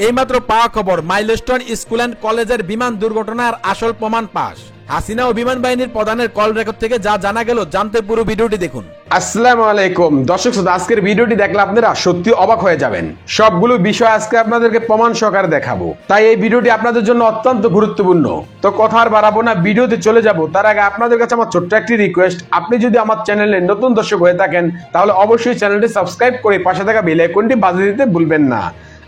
এইমাত্র পাওয়া খবর মাইলস্টোন স্কুল অ্যান্ড কলেজের বিমান দুর্ঘটনার আসল প্রমাণ পাস। হাসিনা ও বিমান বাহিনীর প্রধানের কল রেকর্ড থেকে যা জানা গেল, জানতে পুরো ভিডিওটি দেখুন। আসসালামু আলাইকুম দর্শক শ্রোতা, আজকের ভিডিওটি দেখলে আপনারা সত্যি অবাক হয়ে যাবেন। সবগুলো বিষয় আজকে আপনাদেরকে প্রমাণ সহকারে দেখাবো, তাই এই ভিডিওটি আপনাদের জন্য অত্যন্ত গুরুত্বপূর্ণ। তো কথা আর বাড়াবো না, ভিডিওতে চলে যাব। তার আগে আপনাদের কাছে আমার ছোট্ট একটি রিকোয়েস্ট, আপনি যদি আমার চ্যানেলে নতুন দর্শক হয়ে থাকেন তাহলে অবশ্যই চ্যানেলটি সাবস্ক্রাইব করে পাশে থাকা বেল আইকনটি বাজিয়ে দিতে ভুলবেন না।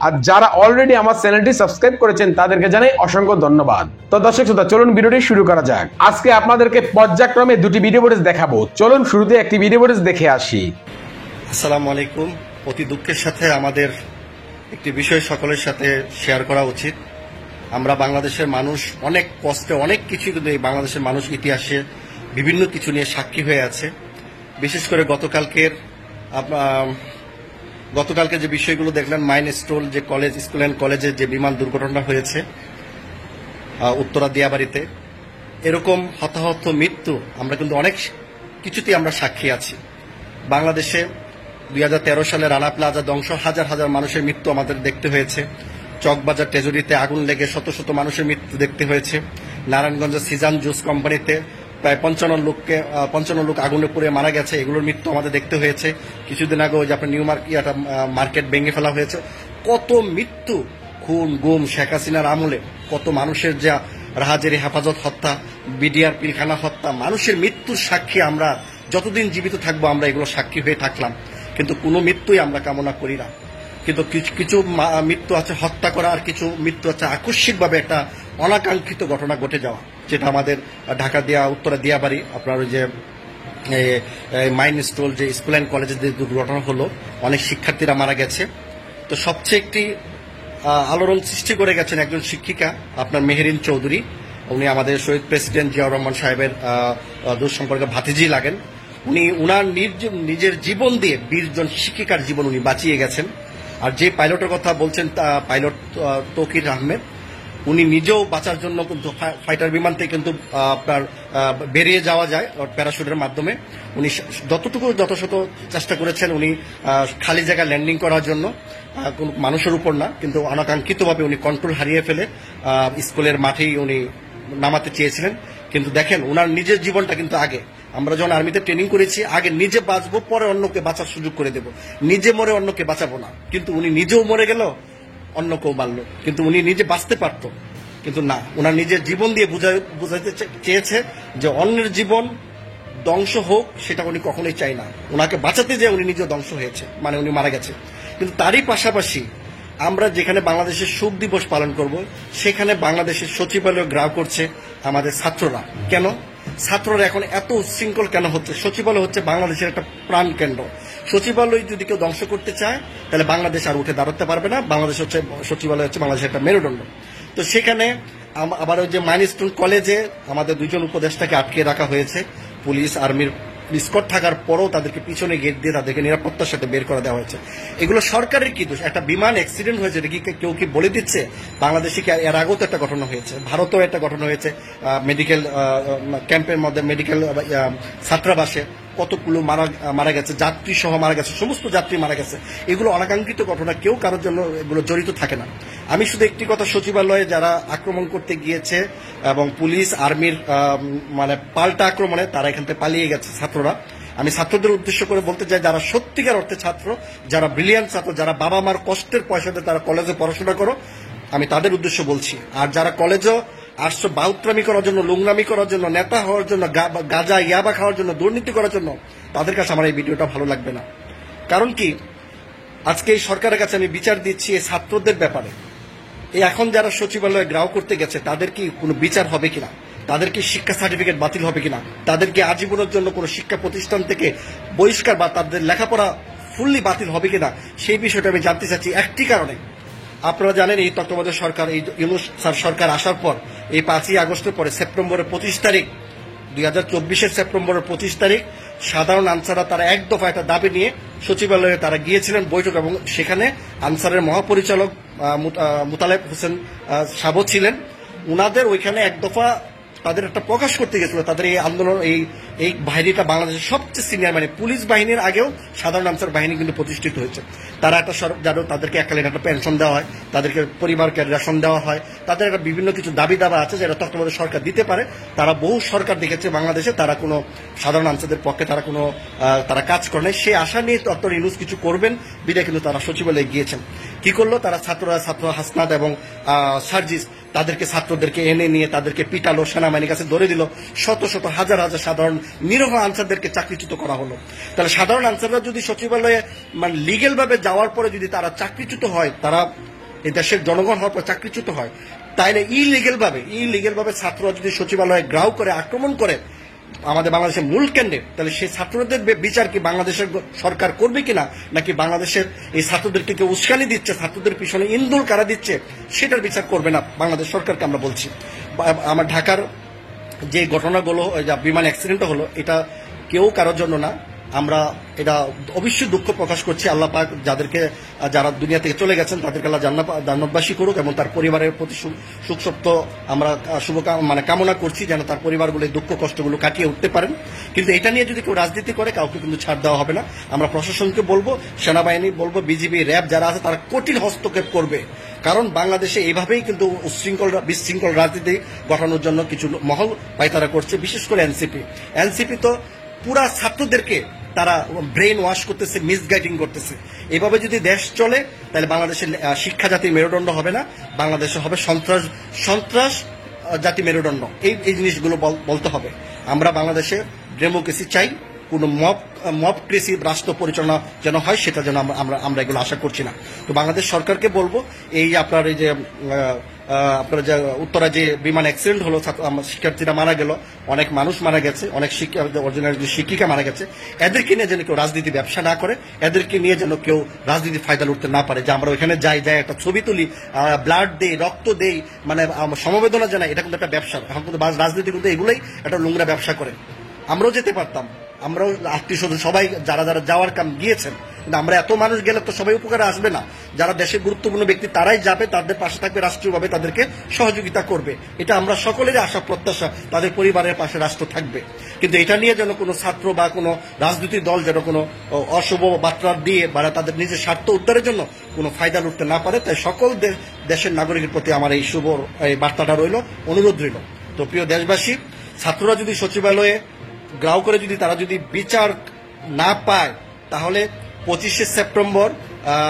আর যারা অলরেডি আমার চ্যানেলটি সাবস্ক্রাইব করেছেন তাদেরকে জানাই অসংখ্য ধন্যবাদ। তো দর্শক শ্রোতা, চলুন ভিডিওটি শুরু করা যাক। আজকে আপনাদেরকে পর্যায়ক্রমে দুটি ভিডিও ফুটেজ দেখাবো। চলুন শুরুতে একটি ভিডিও ফুটেজ দেখে আসি। আসসালামু আলাইকুম। অতি দুঃখের সাথে আমাদের একটি বিষয় সকলের সাথে শেয়ার করা উচিত। আমরা বাংলাদেশের মানুষ অনেক কষ্টে অনেক কিছু, কিন্তু এই বাংলাদেশের মানুষ ইতিহাসে বিভিন্ন কিছু নিয়ে সাক্ষী হয়ে আছে। বিশেষ করে গতকালকে যে বিষয়গুলো দেখলেন, মাইলস্টোন যে কলেজ, স্কুল অ্যান্ড কলেজের যে বিমান দুর্ঘটনা হয়েছে উত্তরা দিয়াবাড়িতে, এরকম হতাহত মৃত্যু আমরা কিন্তু অনেক কিছুতেই আমরা সাক্ষী আছি। বাংলাদেশে 2013 সালে রানা প্লাজা ধ্বংস, হাজার হাজার মানুষের মৃত্যু আমাদের দেখতে হয়েছে। চকবাজার ট্রেজরিতে আগুন লেগে শত শত মানুষের মৃত্যু দেখতে হয়েছে। নারায়ণগঞ্জের সিজান জুস কোম্পানিতে প্রায় 55 লোক আগুনে পুড়ে মারা গেছে, এগুলোর মৃত্যু আমাদের দেখতে হয়েছে। কিছুদিন আগে ওই যে আপনার নিউ মার্কেট ভেঙে ফেলা হয়েছে। কত মৃত্যু, খুন গুম, শেখ হাসিনার আমলে কত মানুষের যা রাহাজারি হেফাজত হত্যা, বিডিআর পিলখানা হত্যা, মানুষের মৃত্যুর সাক্ষী আমরা যতদিন জীবিত থাকবো আমরা এগুলো সাক্ষী হয়ে থাকলাম। কিন্তু কোনো মৃত্যুই আমরা কামনা করি না। কিন্তু কিছু মৃত্যু আছে হত্যা করা, আর কিছু মৃত্যু আছে আকস্মিকভাবে একটা অনাকাঙ্ক্ষিত ঘটনা ঘটে যাওয়া, যেটা আমাদের ঢাকা উত্তরা দিয়াবাড়ি আপনার ওই যে মাইলস্টোন যে স্কুল অ্যান্ড কলেজের যে দুর্ঘটনা হলো, অনেক শিক্ষার্থীরা মারা গেছে। তো সবচেয়ে একটি আলোড়ন সৃষ্টি করে গেছেন একজন শিক্ষিকা, আপনার মেহেরিন চৌধুরী। উনি আমাদের শহীদ প্রেসিডেন্ট জিয়াউর রহমান সাহেবের দূর সম্পর্কে ভাতিজি লাগেন। উনি উনার নিজের জীবন দিয়ে 20 জন শিক্ষিকার জীবন উনি বাঁচিয়ে গেছেন। আর যে পাইলটের কথা বলছেন, পাইলট তৌকির আহমেদ, উনি নিজেও বাঁচার জন্য কিন্তু ফাইটার বিমান থেকে কিন্তু আপনার বেরিয়ে যাওয়া যায় প্যারাশুটের মাধ্যমে। উনি যথাযথ চেষ্টা করেছেন উনি খালি জায়গায় ল্যান্ডিং করার জন্য, কোন মানুষের উপর না, কিন্তু অনাকাঙ্ক্ষিতভাবে উনি কন্ট্রোল হারিয়ে ফেলে স্কুলের মাঠেই উনি নামাতে চেয়েছিলেন। কিন্তু দেখেন, ওনার নিজের জীবনটা কিন্তু আগে, আমরা যখন আর্মিতে ট্রেনিং করেছি, আগে নিজে বাঁচবো পরে অন্যকে বাঁচার সুযোগ করে দেব, নিজে মরে অন্যকে বাঁচাবো না। কিন্তু উনি নিজেও মরে গেল, অন্যকেও মারল, কিন্তু উনি নিজে বাঁচতে পারতো, কিন্তু না, ওনার নিজের জীবন দিয়ে বুঝাইতে চেয়েছে যে অন্যের জীবন ধ্বংস হোক, সেটা উনি কখনোই চাই না। ওনাকে বাঁচাতে যে উনি নিজে ধ্বংস হয়েছে, মানে উনি মারা গেছে। কিন্তু তারই পাশাপাশি আমরা যেখানে বাংলাদেশের শোক দিবস পালন করব, সেখানে বাংলাদেশের সচিবালয় গ্রাহ করছে আমাদের ছাত্ররা। কেন ছাত্ররা এখন এত উচ্ছৃঙ্খল কেন হচ্ছে? সচিবালয় হচ্ছে বাংলাদেশের একটা প্রাণ কেন্দ্র। সচিবালয় যদি কেউ ধ্বংস করতে চায় তাহলে বাংলাদেশ আর উঠে দাঁড়াতে পারবে না। বাংলাদেশ হচ্ছে, সচিবালয় হচ্ছে বাংলাদেশের একটা মেরুদণ্ড। তো সেখানে আবার ওই যে মাইলস্টোন কলেজে আমাদের 2 জন উপদেষ্টাকে আটকে রাখা হয়েছে। পুলিশ আর্মির স্কট থাকার পরও তাদেরকে পিছনে গেট দিয়ে তাদেরকে নিরাপত্তার সাথে বের করে দেওয়া হয়েছে। এগুলো সরকারের কি দোষ? একটা বিমান অ্যাক্সিডেন্ট হয়েছে, এটা কি কেউ কি বলে দিচ্ছে? বাংলাদেশে কি এর আগেও তো একটা ঘটনা হয়েছে, ভারতেও একটা ঘটনা হয়েছে, মেডিকেল ক্যাম্পের মধ্যে মেডিকেল ছাত্রাবাসে কতগুলো মারা গেছে, যাত্রী সহ মারা গেছে, সমস্ত যাত্রী মারা গেছে। এগুলো অনাকাঙ্ক্ষিত ঘটনা, কেউ কারোর জন্য এগুলো জড়িত থাকে না। আমি শুধু একটি কথা, সচিবালয়ে যারা আক্রমণ করতে গিয়েছে এবং পুলিশ আর্মির মানে পাল্টা আক্রমণে তারা এখান থেকে পালিয়ে গেছে ছাত্ররা, আমি ছাত্রদের উদ্দেশ্য করে বলতে চাই, যারা সত্যিকার অর্থে ছাত্র, যারা ব্রিলিয়ান্ট ছাত্র, যারা বাবা মার কষ্টের পয়সাতে তারা কলেজে পড়াশোনা করো, আমি তাদের উদ্দেশ্য বলছি। আর যারা কলেজেও আসছো বাউত্রামি করার জন্য, লুংরামি করার জন্য, নেতা হওয়ার জন্য, গাঁজা ইয়াবা খাওয়ার জন্য, দুর্নীতি করার জন্য, তাদের কাছে আমার এই ভিডিওটা ভালো লাগবে না। কারণ কি, আজকে এই সরকারের কাছে আমি বিচার দিচ্ছি এই ছাত্রদের ব্যাপারে। এই এখন যারা সচিবালয়ে গ্রাহ করতে গেছে তাদের কি কোনো বিচার হবে কিনা, তাদের কি শিক্ষা সার্টিফিকেট বাতিল হবে কিনা, তাদেরকে আজীবনের জন্য কোনো শিক্ষা প্রতিষ্ঠান থেকে বহিষ্কার বা তাদের লেখাপড়া ফুললি বাতিল হবে কিনা, সেই বিষয়টা আমি জানতে চাচ্ছি। একটি কারণে, আপনারা জানেন এই তত্ত্বাবধায়ক সরকার, এই ইউনূস স্যার সরকার আসার পর, এই 5ই আগস্টের পরে সেপ্টেম্বরের 25 তারিখ 2024 সেপ্টেম্বরের 25 তারিখ সাধারণ আনসাররা তারা এক দফা একটা দাবি নিয়ে সচিবালয়ে তারা গিয়েছিলেন বৈঠক, এবং সেখানে আনসারের মহাপরিচালক মুতালেব হোসেন সাবো ছিলেন। উনাদের ওইখানে এক দফা তাদের একটা প্রকাশ করতে গেছিল। তাদের এই আন্দোলন, এই বাহিনীটা বাংলাদেশের সবচেয়ে সিনিয়র, মানে পুলিশ বাহিনীর আগেও সাধারণ আনসার বাহিনী কিন্তু প্রতিষ্ঠিত হয়েছে। তারা একটা জানো, তাদেরকে এককালীন একটা পেনশন দেওয়া হয়, তাদেরকে পরিবারকে রেশন দেওয়া হয়, তাদের একটা বিভিন্ন কিছু দাবি দাবা আছে যেটা তত্ত্বাবধায়ক সরকার দিতে পারে। তারা বহু সরকার দেখেছে বাংলাদেশে, তারা কোনো সাধারণ আনসারদের পক্ষে তারা কাজ করে নাই। সেই আশা নিয়ে ডক্টর ইউনূস কিছু করবেন বিধায় কিন্তু তারা সচিবালয়ে গিয়েছেন। কি করলো তারা? ছাত্র হাসনাত এবং সার্জিস তাদেরকে, ছাত্রদেরকে এনে নিয়ে তাদেরকে পিটালো, সেনাবাহিনীর কাছে ধরে দিল, শত শত হাজার হাজার সাধারণ নিরহ আনসারদেরকে চাকরিচ্যুত করা হলো। তাহলে সাধারণ আনসাররা যদি সচিবালয়ে মানে লিগেল ভাবে যাওয়ার পরে যদি তারা চাকরিচ্যুত হয়, তারা এই দেশের জনগণ হওয়ার পর চাকরিচ্যুত হয়, তাইলে ইলিগেল ভাবে ছাত্ররা যদি সচিবালয়ে গ্রাউ করে, আক্রমণ করে আমাদের বাংলাদেশের মূল কেন্দ্রে, তাহলে সেই ছাত্রদের বিচার কি বাংলাদেশের সরকার করবে কিনা, নাকি বাংলাদেশের এই ছাত্রদেরকে কেউ উস্কানি দিচ্ছে, ছাত্রদের পিছনে ইন্ধন কারা দিচ্ছে, সেটার বিচার করবে না বাংলাদেশ সরকারকে আমরা বলছি। আমার ঢাকার যে ঘটনাগুলো, বিমান অ্যাক্সিডেন্টটা হলো, এটা কেউ কারোর জন্য না। আমরা এটা অবশ্যই দুঃখ প্রকাশ করছি। আল্লাহ পাক যারা দুনিয়া থেকে চলে গেছেন তাদেরকে আল্লাহ জান্নাতবাসী করুক, এবং তার পরিবারের প্রতি সুখসপ্ত আমরা কামনা করছি যেন তার পরিবারগুলো দুঃখ কষ্টগুলো কাটিয়ে উঠতে পারেন। কিন্তু এটা নিয়ে যদি কেউ রাজনীতি করে, কাউকে কিন্তু ছাড় দেওয়া হবে না। আমরা প্রশাসনকে বলবো, সেনাবাহিনী বলবো, বিজিবি, র্যাব যারা আছে তারা কঠিন হস্তক্ষেপ করবে। কারণ বাংলাদেশে এইভাবেই কিন্তু বিশৃঙ্খল রাজনীতি গঠানোর জন্য কিছু মহল পায়তারা করছে, বিশেষ করে এনসিপি তো পুরা ছাত্রদেরকে তারা ব্রেন ওয়াশ করতেছে, মিসগাইডিং করতেছে। এভাবে যদি দেশ চলে তাহলে বাংলাদেশের শিক্ষা জাতির মেরুদণ্ড হবে না, বাংলাদেশে হবে সন্ত্রাস জাতি মেরুদণ্ড। এই জিনিসগুলো বলতে হবে। আমরা বাংলাদেশে ডেমোক্রেসি চাই, কোনো মবক্রেসি রাষ্ট্র পরিচালনা যেন হয়, সেটা যেন আমরা এগুলো আশা করছি না। তো বাংলাদেশ সরকারকে বলবো, আপনার যে উত্তরা যে বিমান অ্যাক্সিডেন্ট হলো, শিক্ষার্থীরা মারা গেল, অনেক মানুষ মারা গেছে, অনেক শিক্ষিকা মারা গেছে, এদেরকে নিয়ে যেন কেউ রাজনীতি ব্যবসা না করে, এদেরকে নিয়ে যেন কেউ রাজনীতি ফায়দা লুটতে না পারে। যে আমরা ওইখানে যাই একটা ছবি তুলি, ব্লাড দেই, রক্ত দেই, মানে সমবেদনা জানাই, এটা কিন্তু একটা ব্যবসা। এখন কিন্তু রাজনীতি কিন্তু এগুলোই একটা নোংরা ব্যবসা করে। আমরাও যেতে পারতাম, আমরাও আত্মীয় স্বজন সবাই যারা যাওয়ার কাম গিয়েছেন, কিন্তু আমরা এত মানুষ গেলে তো সবাই উপকারে আসবে না। যারা দেশের গুরুত্বপূর্ণ ব্যক্তি তারাই যাবে, তাদের পাশে থাকবে, রাষ্ট্রীয়ভাবে তাদেরকে সহযোগিতা করবে। এটা আমরা সকলেরই আশা প্রত্যাশা, তাদের পরিবারের পাশে রাষ্ট্র থাকবে। কিন্তু এটা নিয়ে যেন কোনো ছাত্র বা কোনো রাজনৈতিক দল যেন কোনো অশুভ বার্তা দিয়ে বা তাদের নিজের স্বার্থ উদ্ধারের জন্য কোনো ফায়দা লুটতে না পারে, তাই সকল দেশের নাগরিকের প্রতি আমার এই শুভ এই বার্তাটা রইল, অনুরোধ রইল। তো প্রিয় দেশবাসী, ছাত্ররা যদি সচিবালয়ে গ্রাউ করে তারা যদি বিচার না পায়, তাহলে 25শে সেপ্টেম্বর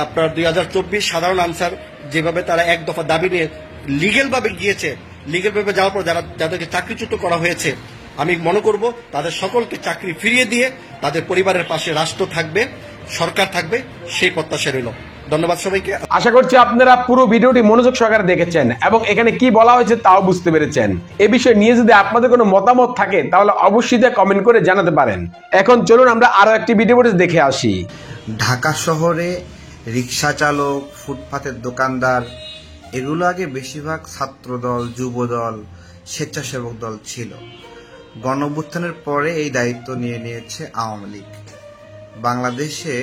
আপনার 2024 সাধারণ আনসার যেভাবে তারা এক দফা দাবি নিয়ে লিগেল ভাবে গিয়েছে, লিগেল ভাবে যাওয়ার পর যাদেরকে চাকরিচ্যুত করা হয়েছে, আমি মনে করব তাদের সকলকে চাকরি ফিরিয়ে দিয়ে তাদের পরিবারের পাশে রাষ্ট্র থাকবে, সরকার থাকবে, সেই প্রত্যাশা রইল। ধন্যবাদ সবাইকে। আশা করছি আপনারা পুরো ভিডিওটি মনোযোগ সহকারে দেখেছেন এবং এখানে কি বলা হয়েছে তাও বুঝতে পেরেছেন। এ বিষয়ে নিয়ে যদি আপনাদের কোনো মতামত থাকে তাহলে অবশ্যই তা কমেন্ট করে জানাতে পারেন। এখন চলুন আমরা আরো একটি ভিডিও দেখে আসি। ঢাকা শহরে রিক্সা চালক, ফুটপাতের দোকানদার, এগুলো আগে বেশিরভাগ ছাত্রদল, যুবদল, স্বেচ্ছাসেবক দল ছিল। গণঅভ্যুত্থানের পরে এই দায়িত্ব নিয়ে নিয়েছে আওয়ামী লীগ। বাংলাদেশে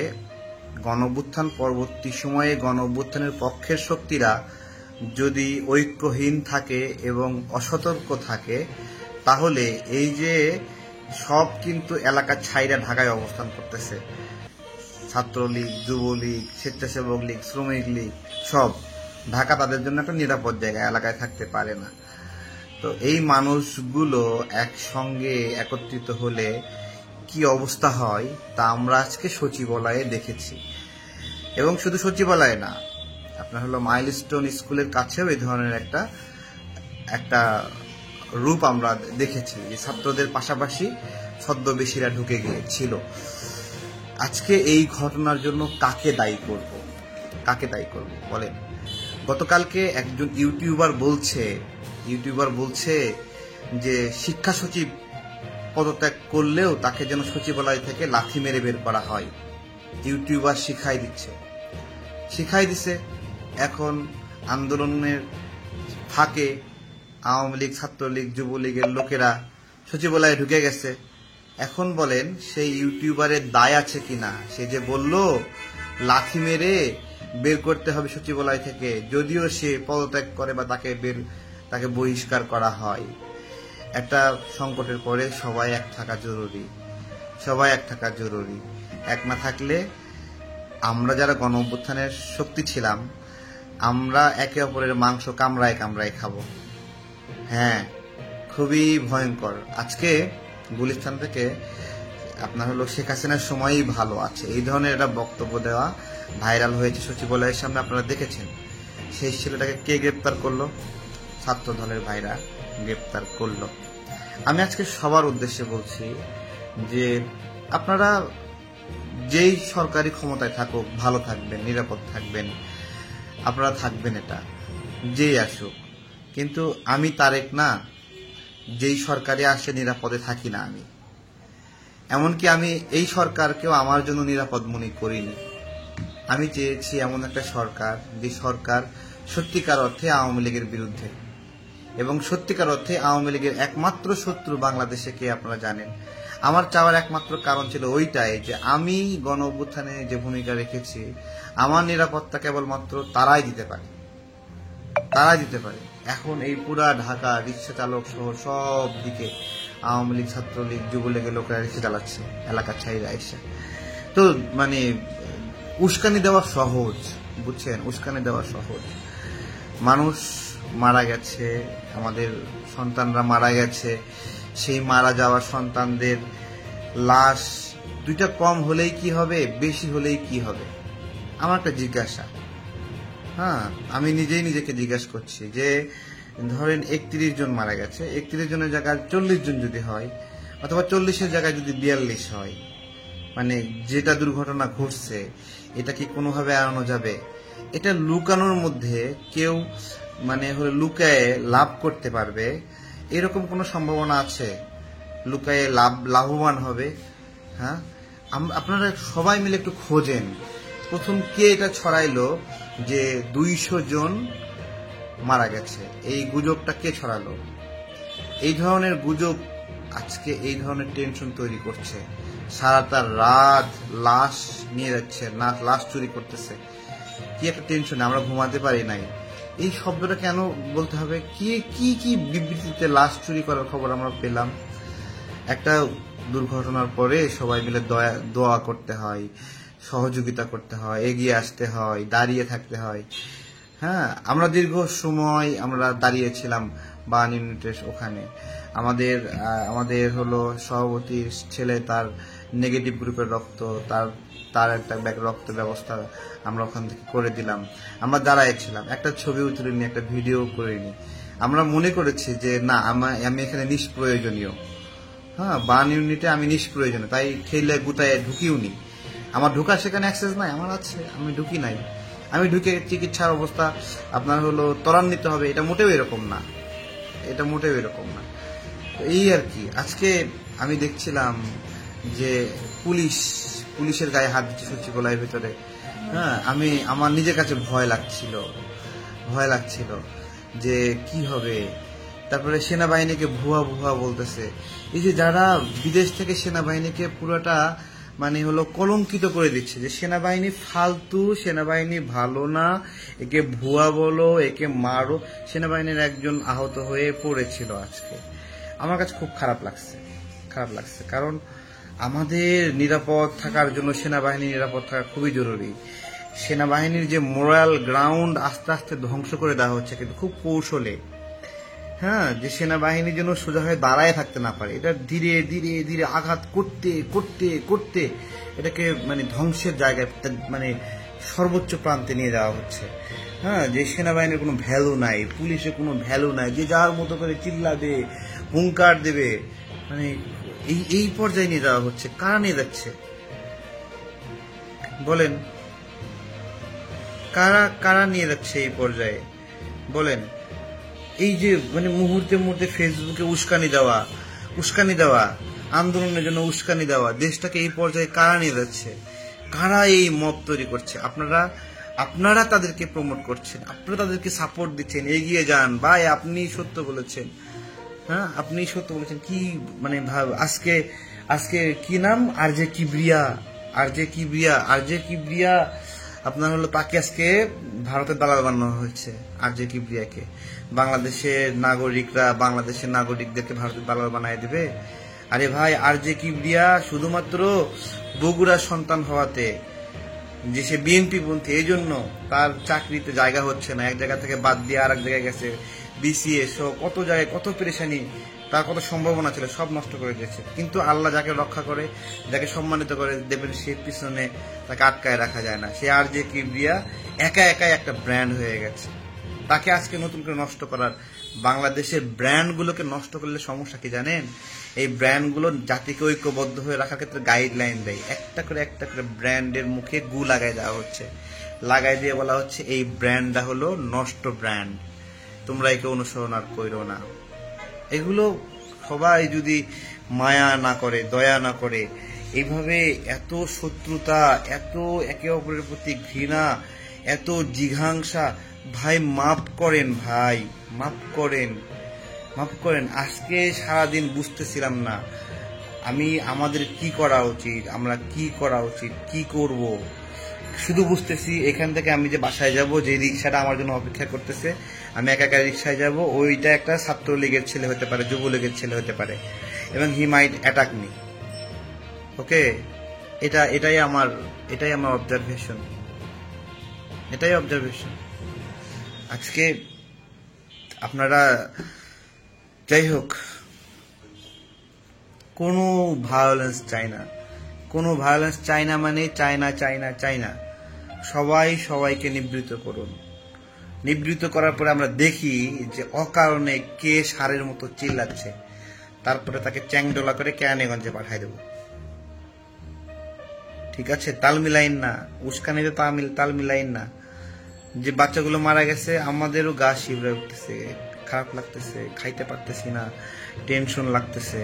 গণঅভ্যুত্থান পরবর্তী সময়ে গণঅভ্যুত্থানের পক্ষের শক্তিরা যদি ঐক্যহীন থাকে এবং অসতর্ক থাকে, তাহলে এই যে সব কিন্তু এলাকা ছাইরা ঢাকায় অবস্থান করতেছে, ছাত্রলীগ, যুবলীগ, স্বেচ্ছাসেবক লীগ, শ্রমিক লীগ, সব ঢাকা তাদের জন্য একটা নিরাপদ জায়গা, এলাকায় থাকতে পারে না। তো এই মানুষগুলো একসঙ্গে একত্রিত হলে কি অবস্থা হয় তা আমরা আজকে সচিবালয়ে দেখেছি। এবং শুধু সচিবালয়ে না, আপনার হলো মাইলস্টোন স্কুলের কাছেও এই ধরনের একটা রূপ আমরা দেখেছি, যে ছাত্রদের পাশাপাশি ছদ্মবেশীরা ঢুকে গিয়েছিল। আজকে এই ঘটনার জন্য কাকে দায়ী করব বলেন? গতকালকে একজন ইউটিউবার বলছে যে শিক্ষা সচিব পদত্যাগ করলেও তাকে যেন সচিবালয় থেকে লাথি মেরে বের করা হয়। ইউটিউবার শিখাই দিছে। এখন আন্দোলনের ফাঁকে আওয়ামী লীগ, ছাত্রলীগ, যুবলীগের লোকেরা সচিবালয়ে ঢুকে গেছে। এখন বলেন সেই ইউটিউবারের দায় আছে কিনা? সে যে বলল লাথি মেরে বের করতে হবে সচিবালয় থেকে, যদিও সে পদত্যাগ করে বা তাকে বহিষ্কার করা হয়। একটা সংকটের পরে সবাই এক থাকা জরুরি, সবাই এক থাকা জরুরি। এক না থাকলে আমরা যারা গণ অভ্যুত্থানের শক্তি ছিলাম, আমরা একে অপরের মাংস কামড়ায় কামড়ায় খাবো। হ্যাঁ, খুবই ভয়ঙ্কর। আজকে গুলিস্তান থেকে আপনার হলো শেখ হাসিনার সময়ই ভালো আছে, এই ধরনের একটা বক্তব্য দেওয়া ভাইরাল হয়েছে সচিবালয়ের সামনে, আপনারা দেখেছেন। সেই ছেলেটাকে কে গ্রেপ্তার করলো? ছাত্র দলের ভাইরা গ্রেপ্তার করলো। আমি আজকে সবার উদ্দেশ্যে বলছি যে আপনারা যেই সরকারি ক্ষমতায় থাকুক ভালো থাকবেন, নিরাপদ থাকবেন, আপনারা থাকবেন, এটা যেই আসুক। কিন্তু আমি তারেক না, যেই সরকারে আসে নিরাপদে থাকি না আমি। এমনকি আমি এই সরকারকেও আমার জন্য নিরাপদ মনে করিনি। আমি চেয়েছি এমন একটা সরকার, যে সরকার সত্যিকার অর্থে আওয়ামী লীগের বিরুদ্ধে, এবং সত্যিকার অর্থে আওয়ামী লীগের একমাত্র শত্রু বাংলাদেশে কে আপনারা জানেন। আমার চাওয়ার একমাত্র কারণ ছিল ওইটাই, যে আমি গণ অভ্যুত্থানে যে ভূমিকা রেখেছি, আমার নিরাপত্তা কেবলমাত্র তারাই দিতে পারে, তারাই দিতে পারে। এখন এই পুরা ঢাকা রিক্সা চালক সহ সব দিকে আওয়ামী লীগ, ছাত্রলীগ, যুবলীগের লোকেরা রিক্সা চালাচ্ছে এলাকার ছাইরা এসে। তো মানে উস্কানি দেওয়া সহজ, বুঝছেন, উস্কানি দেওয়া সহজ। মানুষ মারা গেছে, আমাদের সন্তানরা মারা গেছে, সেই মারা যাওয়া সন্তানদের লাশ দুইটা কম হলেই কি হবে, বেশি হলেই কি হবে? আমার একটা জিজ্ঞাসা। হ্যাঁ, আমি নিজেই নিজেকে জিজ্ঞাসা করছি যে ধরেন 31 জন মারা গেছে, 31 জনের জায়গায় 40 জন যদি হয়, অথবা 40-এর জায়গায় যদি 42 হয়, মানে যেটা দুর্ঘটনা ঘটছে এটা কি কোনোভাবে এড়ানো যাবে? এটা লুকানোর মধ্যে কেউ মানে হলো লুকায়ে লাভ করতে পারবে এরকম কোনো সম্ভাবনা আছে? লুকায়ে লাভবান হবে? হ্যাঁ, আপনারা সবাই মিলে একটু খোঁজেন, প্রথম কে এটা ছড়াইলো যে 200 জন মারা গেছে, এই গুজবটা কে ছড়ালো? এই ধরনের গুজব আজকে এই ধরনের টেনশন তৈরি করছে। সারাটা রাত লাশ নিয়ে যাচ্ছে, লাশ চুরি করতেছে, কি একটা টেনশন, আমরা ঘুমাতে পারি নাই। এই শব্দটা কেন বলতে হবে? কি কি কি বিবৃতিতে লাশ চুরি করার খবর আমরা পেলাম? একটা দুর্ঘটনার পরে সবাই মিলে দোয়া করতে হয়, সহযোগিতা করতে হয়, এগিয়ে আসতে হয়, দাঁড়িয়ে থাকতে হয়। হ্যাঁ, আমরা দীর্ঘ সময় আমরা দাঁড়িয়েছিলাম বান ইউনিটের ওখানে। আমাদের হলো সভাপতির ছেলে, তার নেগেটিভ গ্রুপের রক্ত, তার একটা রক্ত ব্যবস্থা আমরা ওখান থেকে করে দিলাম। আমরা দাঁড়াইছিলাম, একটা ছবি তুলিনি, একটা ভিডিও করিনি। আমরা মনে করেছি যে না, আমি এখানে নিষ্প্রয়োজনীয়। হ্যাঁ, বান ইউনিটে আমি নিষ্প্রয়োজনীয়, তাই ঠেলে গুতায় ঢুকিও নি। আমার ঢুকার সেখানে অ্যাক্সেস নাই, আমার আছে, আমি ঢুকি নাই। আমি ঢুকে চিকিৎসার অবস্থা আপনার হলো ত্বরান্বিত হবে, এটা মোটেও এরকম না, এটা মোটেও এরকম না। এই আর কি। আজকে আমি দেখছিলাম যে পুলিশের গায়ে হাত দিচ্ছে সচিবালয়ের ভিতরে। হ্যাঁ, আমার নিজের কাছে ভয় লাগছিল যে কি হবে। তারপরে সেনাবাহিনীকে ভুয়া বলতেছে। এই যে যারা বিদেশ থেকে সেনাবাহিনীকে পুরোটা মানে হলো কলঙ্কিত করে দিচ্ছে, যে সেনাবাহিনী ফালতু, সেনাবাহিনী ভালো না, একে ভুয়া বলো, একে মারো। সেনাবাহিনীর একজন আহত হয়ে পড়েছিল আজকে। আমার কাছে খুব খারাপ লাগছে, কারণ আমাদের নিরাপদ থাকার জন্য সেনাবাহিনী নিরাপদ থাকা খুবই জরুরি। সেনাবাহিনীর যে মোরাল গ্রাউন্ড আস্তে আস্তে ধ্বংস করে দেওয়া হচ্ছে, কিন্তু খুব কৌশলে। হ্যাঁ, যে সেনাবাহিনী যেন সোজা হয়ে দাঁড়ায় থাকতে না পারে, এটা ধীরে ধীরে ধীরে আঘাত করতে করতে করতে এটাকে মানে ধ্বংসের জায়গায়, মানে সর্বোচ্চ প্রান্তে নিয়ে যাওয়া হচ্ছে। হ্যাঁ, যে সেনাবাহিনীর কোনো ভ্যালু নাই, পুলিশের কোনো ভ্যালু নাই, যে যার মতো করে চিল্লাবে, হুঙ্কার দেবে, মানে এই পর্যায়ে নিয়ে যাওয়া হচ্ছে। কারা নিয়ে যাচ্ছে বলেন? কারা নিয়ে যাচ্ছে এই পর্যায়ে বলেন? এই যে মানে মুহূর্তে ফেসবুকে উস্কানি দেওয়া, আন্দোলনের জন্য উস্কানি দেওয়া, দেশটাকে এই পর্যায়ে কারা নিয়ে যাচ্ছে? কারা এই মব তৈরি করছে? আপনারা তাদেরকে প্রমোট করছেন, আপনারা তাদেরকে সাপোর্ট দিচ্ছেন। এগিয়ে যান ভাই, আপনি সত্য বলেছেন। হ্যাঁ, আপনি সত্য বলেছেন। কি মানে আজকে কি নাম, আরজে কিবরিয়া আপনার হলো তাকে আজকে ভারতের দালাল বানানো হয়েছে, আরজে কিবরিয়াকে। বাংলাদেশের নাগরিকদেরকে ভারতের দালাল বানায় দিবে? আরে ভাই, আরজে কিবরিয়া শুধুমাত্র বগুড়ার সন্তান হওয়াতে, যে সে বিএনপি পন্থী, এই জন্য তার চাকরিতে জায়গা হচ্ছে না, এক জায়গা থেকে বাদ দিয়ে আর এক জায়গায় গেছে, বিসিএস সহ কত জায়গায় কত পেরেশানি, তার কত সম্ভাবনা ছিল, সব নষ্ট করে দিয়েছে। কিন্তু আল্লাহ যাকে রক্ষা করে, যাকে সম্মানিত করে দেবেন, সে পিছনে তাকে আটকায় রাখা যায় না। সে আরজে কিবরিয়া একাই একটা ব্র্যান্ড হয়ে গেছে। তাকে আজকে নতুন করে নষ্ট করার, বাংলাদেশের ব্র্যান্ডগুলোকে নষ্ট করলে সমস্যা কি জানেন? এই ব্র্যান্ডগুলো জাতিকে ঐক্যবদ্ধ হয়ে রাখার ক্ষেত্রে গাইডলাইন দেয়। একটা করে ব্র্যান্ডের মুখে গু লাগাই দেওয়া হচ্ছে, লাগাই দিয়ে বলা হচ্ছে এই ব্র্যান্ডটা হলো নষ্ট ব্র্যান্ড, তোমরা একে অনুসরণ আর করো না। এগুলো সবাই যদি মায়া না করে, দয়া না করে, এইভাবে এত শত্রুতা, এত একে অপরের প্রতি ঘৃণা, এত জিঘাংসা, ভাই মাফ করেন, ভাই মাফ করেন। আজকে সারাদিন বুঝতেছিলাম না আমাদের কি করা উচিত, আমরা কি করা উচিত, কি করব। শুধু বুঝতেছি এখান থেকে আমি যে বাসায় যাব, যে রিক্সাটা আমার জন্য অপেক্ষা করতেছে, আমি একা রিক্সায় যাব, ওইটা একটা ছাত্রলীগের ছেলে হতে পারে, যুবলীগের ছেলে হতে পারে, এবং হি মাইট অ্যাটাক মি। ওকে, এটাই আমার অবজারভেশন, আজকে আপনারা যাই হোক, কোনো ভায়োলেন্স চাই না, মানে চাই না। সবাই সবাইকে নিবৃত্ত করুন। নিবৃত্ত করার পরে আমরা দেখি যে অকারণে কে ষাঁড়ের মতো চিল্লাচ্ছে, তারপরে তাকে চ্যাংডোলা করে কেরানীগঞ্জে পাঠাই দেব। ঠিক আছে? তাল মিলাইন না, উস্কানিতে তাল মিলাইন না। যে বাচ্চাগুলো মারা গেছে, আমাদেরও গা শিবরে উঠতেছে, খারাপ লাগতেছে, খাইতে পারতেছি না, টেনশন লাগতেছে।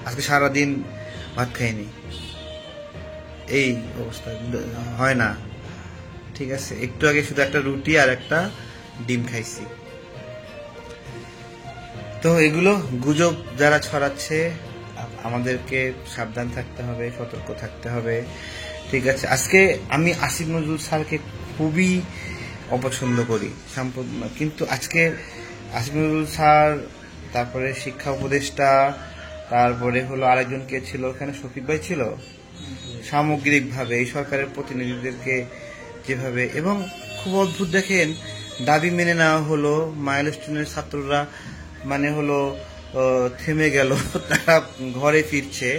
আজকে সারাদিন ভাত খাইনি, এই অবস্থা হয় না। ঠিক আছে, একটু আগে শুধু একটা রুটি আর একটা ডিম খাইছি। তো এগুলো গুজব যারা ছড়াচ্ছে, আমাদেরকে সাবধান থাকতে হবে, সতর্ক থাকতে হবে। ঠিক আছে, আজকে আমি আসিফ নজরুল স্যারকে খুবই অপছন্দ করি, কিন্তু আজকে আসিফ নজরুল স্যার, তারপরে শিক্ষা উপদেষ্টা, তারপরে হলো আরেকজন কে ছিল ওখানে, শফিক ভাই ছিল, সামগ্রিকভাবে এই সরকারের প্রতিনিধিদেরকে যেভাবে, এবং খুব অদ্ভুত দেখেন, দাবি মেনে নেওয়া হলো, মাইলস্টোনের ছাত্ররা মানে হলো থেমে গেল, তারা ঘরে ফিরছে,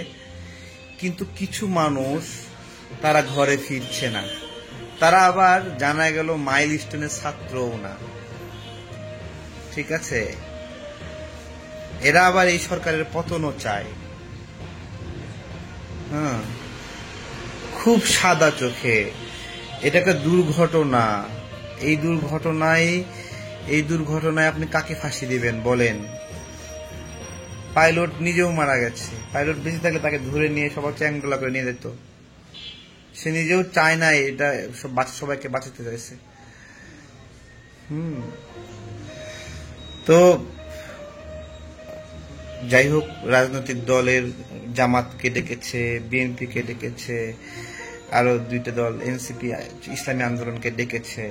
কিন্তু কিছু মানুষ তারা ঘরে ফিরছে না, তারা আবার জানা গেল মাইলস্টোনের ছাত্রও না। ঠিক আছে, এরা আবার এই সরকারের পতনও চায়। খুব সাদা চোখে, এটা একটা দুর্ঘটনা। এই দুর্ঘটনায় আপনি কাকে ফাঁসি দিবেন বলেন? পাইলট নিজেও মারা গেছে, পাইলট বেঁচে থাকলে তাকে ধরে নিয়ে সবাই চ্যাংডোলা করে নিয়ে যেত। সে নিজেও চায় না এটা, সবাইকে বাঁচাতে চাইছে। তো যাই হোক, রাজনৈতিক দলের জামাতকে ডেকেছে, বিএনপিকে ডেকেছে, আরো দুইটা দল এনসিপি ইসলামী আন্দোলনকে ডেকেছে।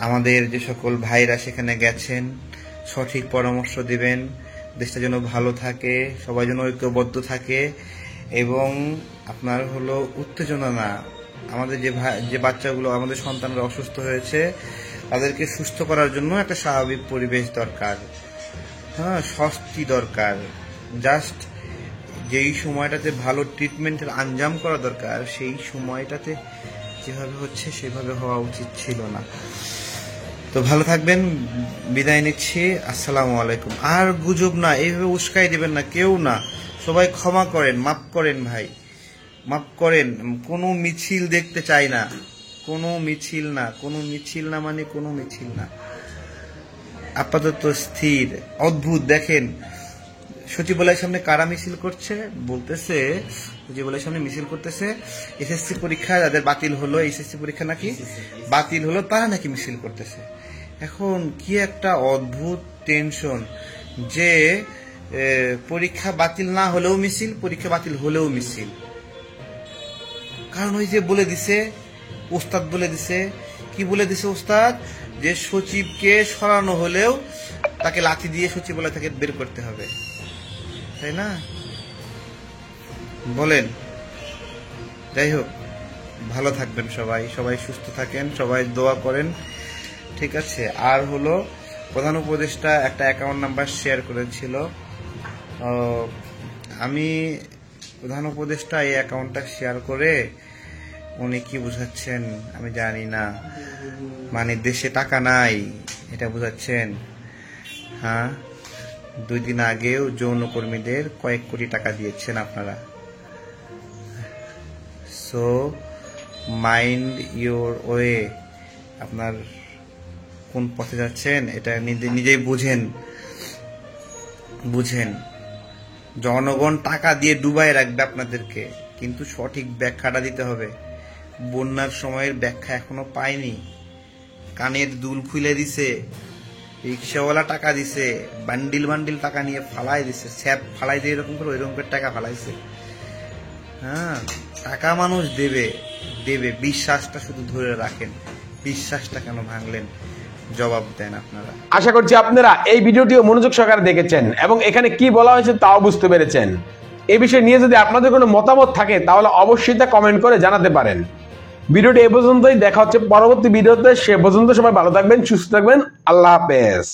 আমাদের যে সকল ভাইরা সেখানে গেছেন, সঠিক পরামর্শ দিবেন, দেশটা যেন ভালো থাকে, সবাই যেন ঐক্যবদ্ধ থাকে, এবং আপনার হলো উত্তেজনা না। আমাদের যে বাচ্চাগুলো, আমাদের সন্তানরা অসুস্থ হয়েছে, তাদেরকে সুস্থ করার জন্য একটা স্বাভাবিক পরিবেশ দরকার, স্বস্তি দরকার। জাস্ট যেই সময়টাতে ভালো ট্রিটমেন্টের আঞ্জাম করা দরকার, সেই সময়টাতে যেভাবে হচ্ছে সেভাবে হওয়া উচিত ছিল না। তো ভালো থাকবেন, বিদায় নিচ্ছি, আসসালামু আলাইকুম। আর গুজব না, এইভাবে উস্কাই দিবেন না, কেউ না, সবাই ক্ষমা করেন, মাফ করেন ভাই, মাফ করেন। কোনো মিছিল দেখতে চাই না, কোনো মিছিল না। আপাতত স্থির। অদ্ভুত দেখেন, সচিবালয়ের সামনে কারা মিছিল করছে, বলতেছে সচিবালয়ের সামনে মিছিল করতেছে, এসএসসি পরীক্ষা যাদের বাতিল হলো, এসএসসি পরীক্ষা নাকি বাতিল হলো, তারা নাকি মিছিল করতেছে। এখন কি একটা অদ্ভুত টেনশন যে পরীক্ষা বাতিল না হলেও মিছিল, পরীক্ষা বাতিল হলেও মিছিল। কারণ ওই যে বলে দিছে উস্তাদ বলে দিছে, কি বলে দিছে উস্তাদ, যে সচিবকে সরানো হলেও তাকে লাথি দিয়ে সচিবালয় থেকে বের করতে হবে, তাই না? বলেন। যাই হোক, ভালো থাকবেন সবাই, সবাই সুস্থ থাকেন, সবাই দোয়া করেন, ঠিক আছে? আর হলো, প্রধান উপদেষ্টা একটা অ্যাকাউন্ট নাম্বার শেয়ার করেছিল, আমি প্রধান উপদেষ্টা এই অ্যাকাউন্টটা শেয়ার করে উনি কি বুঝাচ্ছেন আমি জানি না, মানে দেশে টাকা নাই এটা বুঝাচ্ছেন। হ্যাঁ, 2 দিন আগেও যৌনকর্মীদের কয়েক কোটি টাকা দিয়েছেন আপনারা। সো মাইন্ড ইউর ওয়ে, আপনার কোন পথে যাচ্ছেন এটা নিজেই বুঝেন। জনগণ টাকা দিয়ে ডুবাই রাখবে আপনাদেরকে, কিন্তু সঠিক ব্যাখ্যাটা দিতে হবে। বন্যার সময়ের ব্যাখ্যা এখনো পাইনি, কানের দুল খুলে দিছে, রিক্সাওয়ালা টাকা দিছে, বান্ডিল বান্ডিল টাকা নিয়ে ফালাই দিছে, স্যাপ ফালাই দিয়ে এরকম করে ওইরকম করে টাকা ফালাইছে। হ্যাঁ, টাকা মানুষ দেবে, বিশ্বাসটা শুধু ধরে রাখেন, বিশ্বাসটা কেন ভাঙলেন, জবাব দেন আপনারা। আশা করছি আপনারা এই ভিডিওটিও মনোযোগ সহকারে দেখেছেন এবং এখানে কি বলা হয়েছে তাও বুঝতে পেরেছেন। এই বিষয় নিয়ে যদি আপনাদের কোনো মতামত থাকে তাহলে অবশ্যই তা কমেন্ট করে জানাতে পারেন। ভিডিওটি এ পর্যন্তই, দেখা হচ্ছে পরবর্তী ভিডিওতে। সে পর্যন্ত সবাই ভালো থাকবেন, সুস্থ থাকবেন, আল্লাহ হাফেজ।